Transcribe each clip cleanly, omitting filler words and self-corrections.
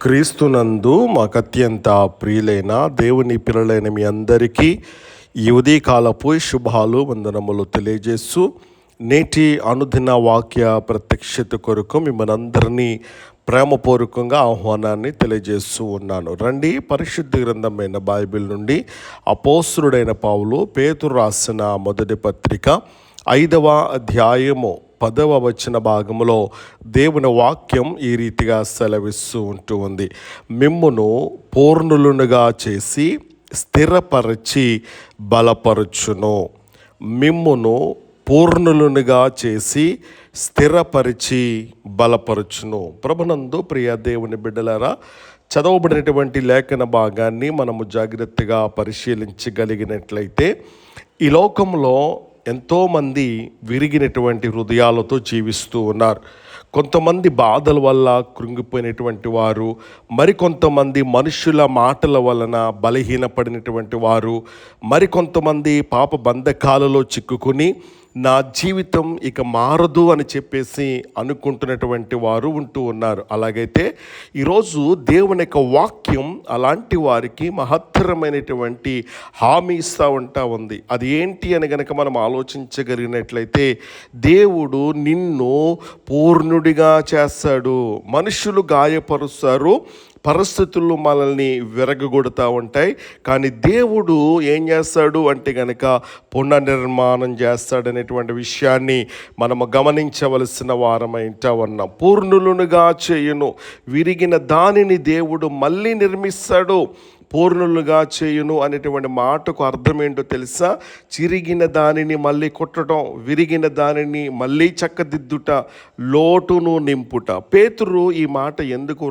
క్రీస్తునందు మాకు అత్యంత ప్రియులైన దేవుని పిల్లలైన మీ అందరికీ ఈ ఉదయకాలపు శుభాలు వందనములు తెలియజేస్తూ నేటి అనుదిన వాక్య ప్రత్యక్షత కొరకు మిమ్మల్ని అందరినీ ప్రేమపూర్వకంగా ఆహ్వానాన్ని తెలియజేస్తూ ఉన్నాను. రండి, పరిశుద్ధ గ్రంథమైన బైబిల్ నుండి అపోస్తలుడైన పౌలు పేతురు రాసిన మొదటి పత్రిక 5వ అధ్యాయము 10వ వచన భాగంలో దేవుని వాక్యం ఈ రీతిగా సెలవిస్తూ ఉంది. మిమ్మును పూర్ణులుగా చేసి స్థిరపరచి బలపరచును. మిమ్మును పూర్ణులుగా చేసి స్థిరపరిచి బలపరచును. ప్రభునందు ప్రియ దేవుని బిడ్డలారా, చదవబడినటువంటి లేఖన భాగాన్ని మనము జాగ్రత్తగా పరిశీలించగలిగినట్లయితే ఈ లోకంలో ఎంతోమంది విరిగినటువంటి హృదయాలతో జీవిస్తూ ఉన్నారు. కొంతమంది బాధల వల్ల కృంగిపోయినటువంటి వారు, మరికొంతమంది మనుషుల మాటల వలన బలహీనపడినటువంటి వారు, మరికొంతమంది పాప బంధకాలలో చిక్కుకుని నా జీవితం ఇక మారదు అని చెప్పేసి అనుకుంటున్నటువంటి వారు ఉంటూ ఉన్నారు. అలాగైతే ఈరోజు దేవుని యొక్క వాక్యం అలాంటి వారికి మహత్తరమైనటువంటి హామీ ఇస్తూ ఉంది. అది ఏంటి అని గనక మనం ఆలోచించగలిగినట్లయితే, దేవుడు నిన్ను పూర్ణుడిగా చేస్తాడు. మనుషులు గాయపరుస్తారు, పరిస్థితులు మనల్ని విరగగొడుతూ ఉంటాయి, కానీ దేవుడు ఏం చేస్తాడు అంటే కనుక పునర్నిర్మాణం చేస్తాడనేటువంటి విషయాన్ని మనము గమనించవలసిన వారమైంటా ఉన్నాం. పూర్ణులుగా చేయును, విరిగిన దానిని దేవుడు మళ్ళీ నిర్మిస్తాడు. పూర్ణులుగా చేయును అనేటువంటి మాటకు అర్థం ఏంటో తెలుసా? చిరిగిన దానిని మళ్ళీ కొట్టడం, విరిగిన దానిని మళ్ళీ చక్కదిద్దుట, లోటును నింపుట. పేతురు ఈ మాట ఎందుకు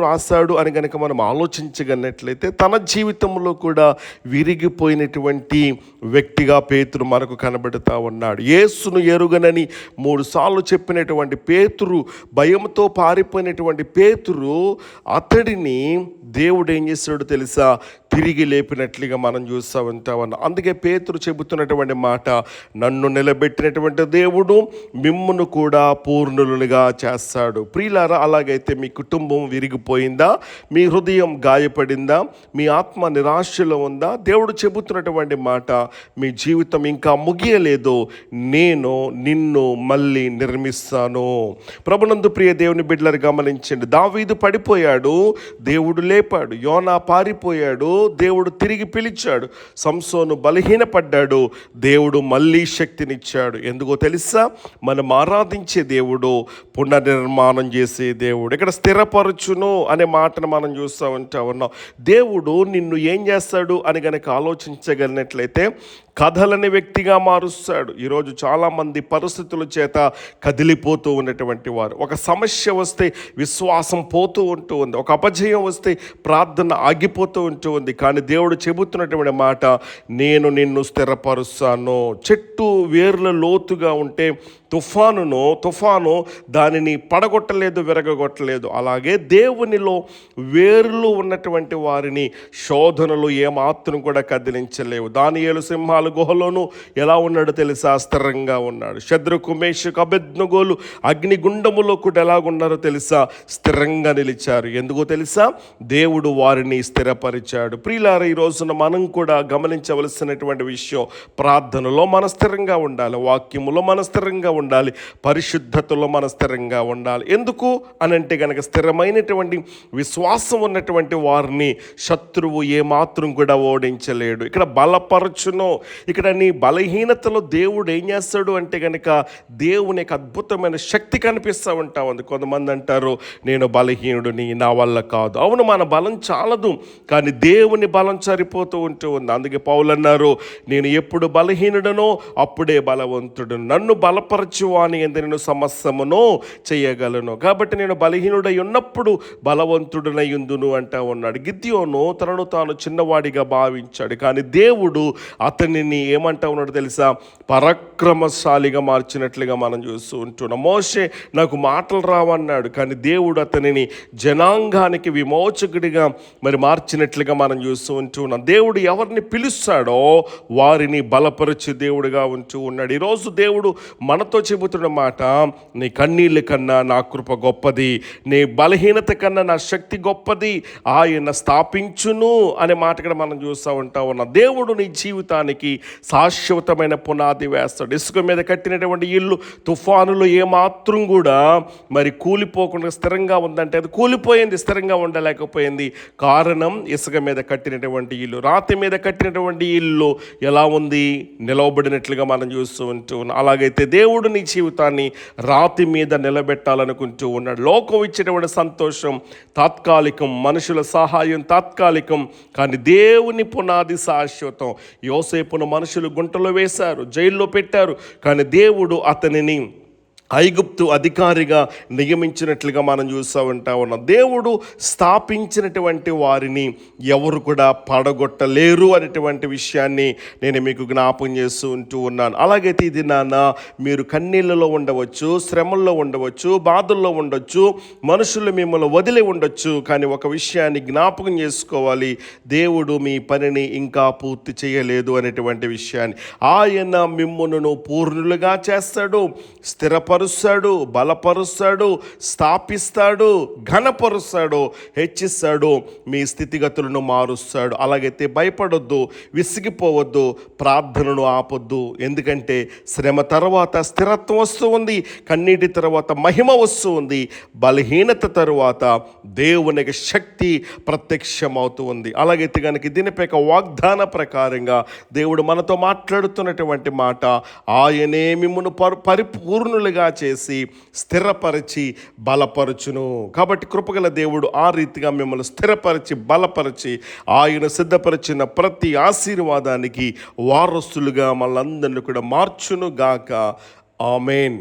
రాశాడు అని కనుక మనం ఆలోచించగలిగినట్లయితే, తన జీవితంలో కూడా విరిగిపోయినటువంటి వ్యక్తిగా పేతురు మనకు కనబడుతూ ఉన్నాడు. యేసును ఎరుగనని 3 సార్లు చెప్పినటువంటి పేతురు, భయంతో పారిపోయినటువంటి పేతురు, అతడిని దేవుడు ఏం చేస్తాడో తెలుసా? తిరిగి లేపినట్లుగా మనం చూస్తూ ఉంటామన్నా. అందుకే పేతురు చెబుతున్నటువంటి మాట, నన్ను నిలబెట్టినటువంటి దేవుడు మిమ్మును కూడా పూర్ణులుగా చేస్తాడు. ప్రియులారా, అలాగైతే మీ కుటుంబం విరిగిపోయిందా? మీ హృదయం గాయపడిందా? మీ ఆత్మ నిరాశలో ఉందా? దేవుడు చెబుతున్నటువంటి మాట, మీ జీవితం ఇంకా ముగియలేదు, నేను నిన్ను మళ్ళీ నిర్మిస్తాను. ప్రభునందు ప్రియ దేవుని బిడ్డలు గమనించండి. దావీదు పడిపోయాడు, దేవుడు లేపాడు. యోనా పారిపోయాడు, దేవుడు తిరిగి పిలిచాడు. సంసోను బలహీనపడ్డాడు, దేవుడు మళ్ళీ శక్తినిచ్చాడు. ఎందుకో తెలుసా? మనం ఆరాధించే దేవుడు పునర్నిర్మాణం చేసే దేవుడు. ఇక్కడ స్థిరపరచును అనే మాటను మనం చూస్తూ ఉన్నాం. దేవుడు నిన్ను ఏం చేస్తాడు అని కనుక ఆలోచించగలిగినట్లయితే, కథలని వ్యక్తిగా మారుస్తాడు. ఈరోజు చాలామంది పరిస్థితుల చేత కదిలిపోతూ ఉన్నటువంటి వారు. ఒక సమస్య వస్తే విశ్వాసం పోతూ ఉంది, ఒక అపజయం వస్తే ప్రార్థన ఆగిపోతూ ఉంది. కానీ దేవుడు చెబుతున్నటువంటి మాట, నేను నిన్ను స్థిరపరుస్తాను. చెట్టు వేర్ల లోతుగా ఉంటే తుఫాను దానిని పడగొట్టలేదు, విరగొట్టలేదు. అలాగే దేవునిలో వేర్లు ఉన్నటువంటి వారిని శోధనలు ఏమాత్రం కూడా కదిలించలేవు. దానియేలు సింహాల గుహలోను ఎలా ఉన్నాడు తెలుసా? స్థిరంగా ఉన్నాడు. శద్రకు, మేషకు, అబేద్నెగోలు అగ్నిగుండములో కూడా ఎలాగున్నారో తెలుసా? స్థిరంగా నిలిచారు. ఎందుకో తెలుసా? దేవుడు వారిని స్థిరపరిచాడు. ప్రియులారా, ఈ రోజున మనం కూడా గమనించవలసినటువంటి విషయం, ప్రార్థనలో మన స్థిరంగా ఉండాలి, వాక్యములో మన స్థిరంగా ఉండాలి, పరిశుద్ధతలో మన స్థిరంగా ఉండాలి. ఎందుకు అనంటే గనక, స్థిరమైనటువంటి విశ్వాసం ఉన్నటువంటి వారిని శత్రువు ఏమాత్రం కూడా ఓడించలేడు. ఇక్కడ బలపరచును. ఇక్కడ నీ బలహీనతలో దేవుడు ఏం చేస్తాడు అంటే కనుక, దేవుని యొక్క అద్భుతమైన శక్తి కనిపిస్తూ ఉంటా ఉంది. కొంతమంది అంటారు, నేను బలహీనుడిని, నా వల్ల కాదు. అవును, మన బలం చాలదు, కానీ దేవుని బలం సరిపోతూ ఉంది. అందుకే పౌలు అన్నారు, నేను ఎప్పుడు బలహీనుడనో అప్పుడే బలవంతుడు, నన్ను బలపరచువాని ఎందు నేను సమస్తమును చేయగలను. కాబట్టి నేను బలహీనుడై ఉన్నప్పుడు బలవంతుడనై ఉందును అంటా ఉన్నాడు. గిద్యోను తనను తాను చిన్నవాడిగా భావించాడు, కానీ దేవుడు అతనిని ఏమంటా ఉన్నాడు తెలుసా? పరాక్రమశాలిగా మార్చినట్లుగా మనం చూస్తూ ఉంటున్నాం. మోషే నాకు మాటలు రావన్నాడు, కానీ దేవుడు అతనిని జనాంగానికి విమోచకుడిగా మార్చినట్లుగా మనం చూస్తూ ఉంటున్నాం. దేవుడు ఎవరిని పిలుస్తాడో వారిని బలపరిచే దేవుడుగా ఉంటూ ఉన్నాడు. ఈరోజు దేవుడు మనతో మనతో చెబుతున్న మాట, నీ కన్నీళ్ళ కన్నా నా కృప గొప్పది, నీ బలహీనత కన్నా నా శక్తి గొప్పది, ఆయన స్థాపించును అనే మాట కూడా మనం చూస్తూ ఉన్నాం. దేవుడు నీ జీవితానికి శాశ్వతమైన పునాది వేస్తాడు. ఇసుక మీద కట్టినటువంటి ఇల్లు తుఫానులు ఏమాత్రం కూడా మరి కూలిపోకుండా స్థిరంగా ఉందంటే అది కూలిపోయింది, స్థిరంగా ఉండలేకపోయింది. కారణం ఇసుక మీద కట్టినటువంటి ఇల్లు. రాతి మీద కట్టినటువంటి ఇల్లు ఎలా ఉంది? నిలవబడినట్లుగా మనం చూస్తూ ఉన్నాం. అలాగైతే దేవుడు నీ జీవితాన్ని రాతి మీద నిలబెట్టాలనుకుంటూ ఉన్నాడు. లోకం ఇచ్చేటువంటి సంతోషం తాత్కాలికం, మనుషుల సహాయం తాత్కాలికం, కానీ దేవుని పునాది శాశ్వతం. యోసేపును మనుషులు గుంటలో వేశారు, జైల్లో పెట్టారు, కానీ దేవుడు అతనిని ఐగుప్తు అధికారిగా నియమించినట్లుగా మనం చూస్తూ ఉన్నాం. దేవుడు స్థాపించినటువంటి వారిని ఎవరు కూడా పడగొట్టలేరు అనేటువంటి విషయాన్ని నేను మీకు జ్ఞాపకం చేస్తూ ఉన్నాను. అలాగైతే ఇది మీరు కన్నీళ్ళలో ఉండవచ్చు, శ్రమల్లో ఉండవచ్చు, బాధల్లో ఉండొచ్చు, మనుషులు మిమ్మల్ని వదిలి ఉండొచ్చు, కానీ ఒక విషయాన్ని జ్ఞాపకం చేసుకోవాలి, దేవుడు మీ పనిని ఇంకా పూర్తి చేయలేదు అనేటువంటి విషయాన్ని. ఆయన మిమ్మును పూర్ణులుగా చేస్తాడు, స్థిరపరుస్తాడు, బలపరుస్తాడు, స్థాపిస్తాడు, ఘనపరుస్తాడు, హెచ్చిస్తాడు, మీ స్థితిగతులను మారుస్తాడు. అలాగైతే భయపడొద్దు, విసిగిపోవద్దు, ప్రార్థనను ఆపొద్దు. ఎందుకంటే శ్రమ తర్వాత స్థిరత్వం వస్తూ ఉంది, కన్నీటి తర్వాత మహిమ వస్తూ ఉంది, బలహీనత తరువాత దేవునికి శక్తి ప్రత్యక్షమవుతూ ఉంది. అలాగైతే కనుక దీనిపై వాగ్దాన ప్రకారంగా దేవుడు మనతో మాట్లాడుతున్నటువంటి మాట, ఆయనే మిమ్మును పరిపూర్ణులుగా చేసి స్థిరపరిచి బలపరచును. కాబట్టి కృపగల దేవుడు ఆ రీతిగా మిమ్మల్ని స్థిరపరిచి బలపరిచి ఆయన సిద్ధపరిచిన ప్రతి ఆశీర్వాదానికి వారసులుగా మనందరినీ కూడా మార్చును గాక. ఆమేన్.